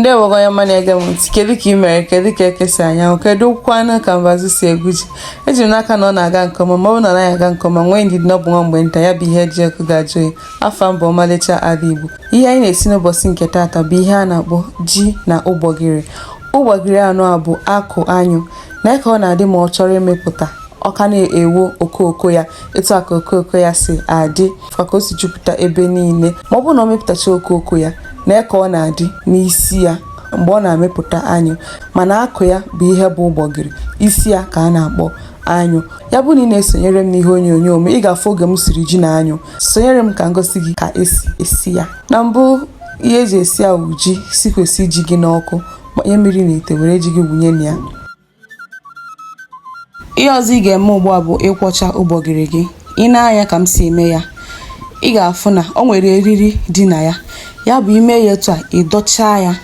Ndị wago ya mana ege m ntị, kedu ka ị mere, kedu ka ekesa anya, kedu kwanụ ka mbazi si eguji. Eji m n'aka na ọ na-aga nke ọma, ma ọ bụ na ọ naghị aga nke ọma, nwee ndidi na ọ bụ nwa mgbe nta ya bụ ihe eji ekwu ga-ajụ ya. Afọ mbụ ọmalịcha Ada Igbo. Ihe anyị na-esi n'ụbọchị nke taata bụ ihe a na-akpọ ji na ụgbọgịrị. Ụgbọgịrị anụ a bụ akụ anyụ, na ka ọ na-adị ma ọ chọrọ imepụta ọka na-ewo okooko ya, etu a ka okooko ya si adị ka o si jupụta ebe niile. Ma ọ bụ na ọ mepụtacha okooko ya, na ka ọ na-adị n'isi ya mgbe ọ na-amepụta anyụ, mana akụ ya bụ ihe bụ ụgbọgịrị, isi ya ka a na-akpọ anyụ. Ya bụ na ị na-esonyere m n'ihe onyonyo m, ị ga-afụ oge m siri ji na anyụ. Sonyere m ka m gosi gị ka esi esi ya. Na mbụ, ihe eji esi ya bụ ji. Sikwesị ji gị n'ọkụ, manye mmiri na ite, were ji gị wụnye na ya. Ihe ọzọ ị ga-eme ugbu a bụ ịkwọcha ụgbọgịrị gị. Ị na-anya ka m si eme ya, ị ga-afụ na ọ nwere eriri dị na ya. Ya bụ ime ya etu a, ịdọchaa ya,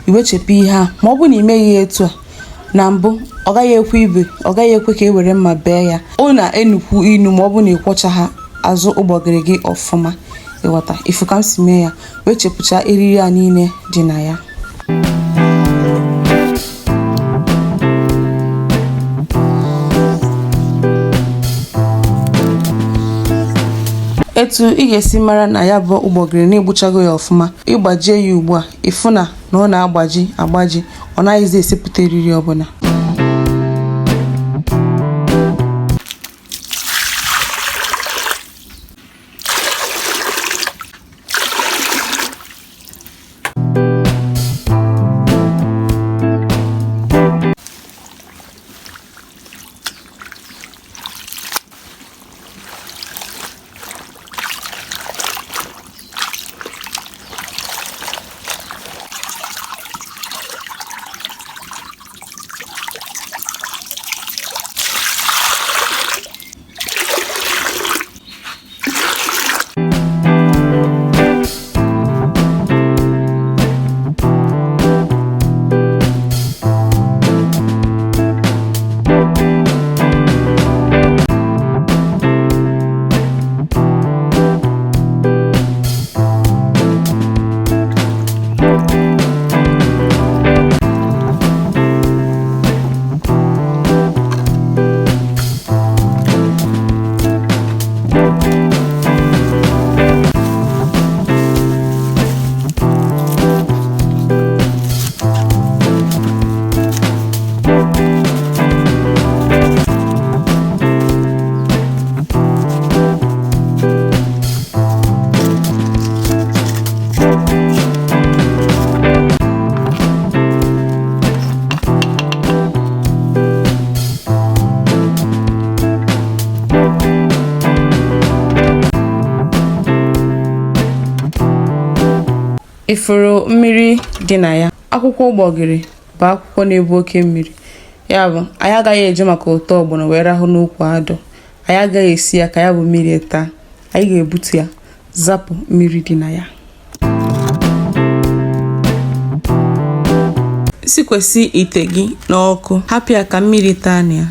iwechepụ ihe a. Ma ọ bụ na imeghị ya etu a na mbụ, ọ gaghị ekwe ibe, ọ gaghị ekwe ka e were mma bee ya. Ọ na-enukwu inu ma ọ bụ na ịkwọcha ha azụ ụgbọgịrị gị ọfụma. Ịghọta ifu ka m si mee ya, wechepụcha eriri a niile dị na ya. Etu ị ga-esi mara na ya bụ ụgbọgịrị na-egbuchago ya ọfụma, ịgbajie ya ugbu a, ịfụ na ọ na-agbaji agbaji, ọ naghịzi esepụta eriri ọbụla. Ifuru mmiri dị na ya. Akwụkwọ ụgbọgịrị bụ akwụkwọ na-ebu oke mmiri. Ya bụ anyị agaghị eje maka ụtọ ọgbọnọ wee rahụ n'ukwu adọ. Anyị agaghị esi ya ka ya bụ mmiri taa. Anyị ga-ebutu ya, zapụ mmiri dị na ya. Sikwesị ite gị n'ọkụ, hapụ ya ka mmiri taa na ya.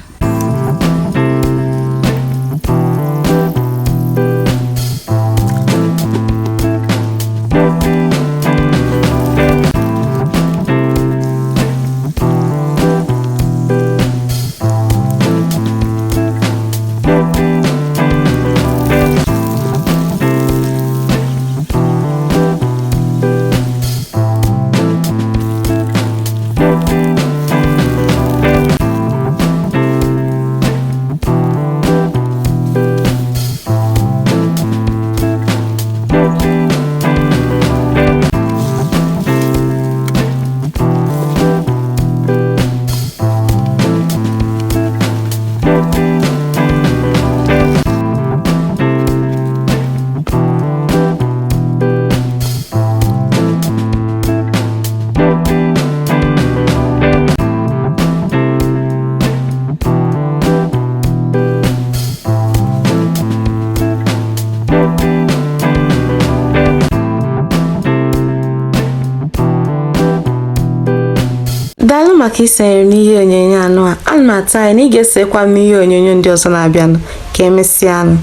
Daalụ maka isonyere n'ihe onyonyo anụ a. Ana m atụ anya na ị ga-esekwa m ihe onyonyo ndị ọzọ na-abịanụ. Ka emesịa anụ.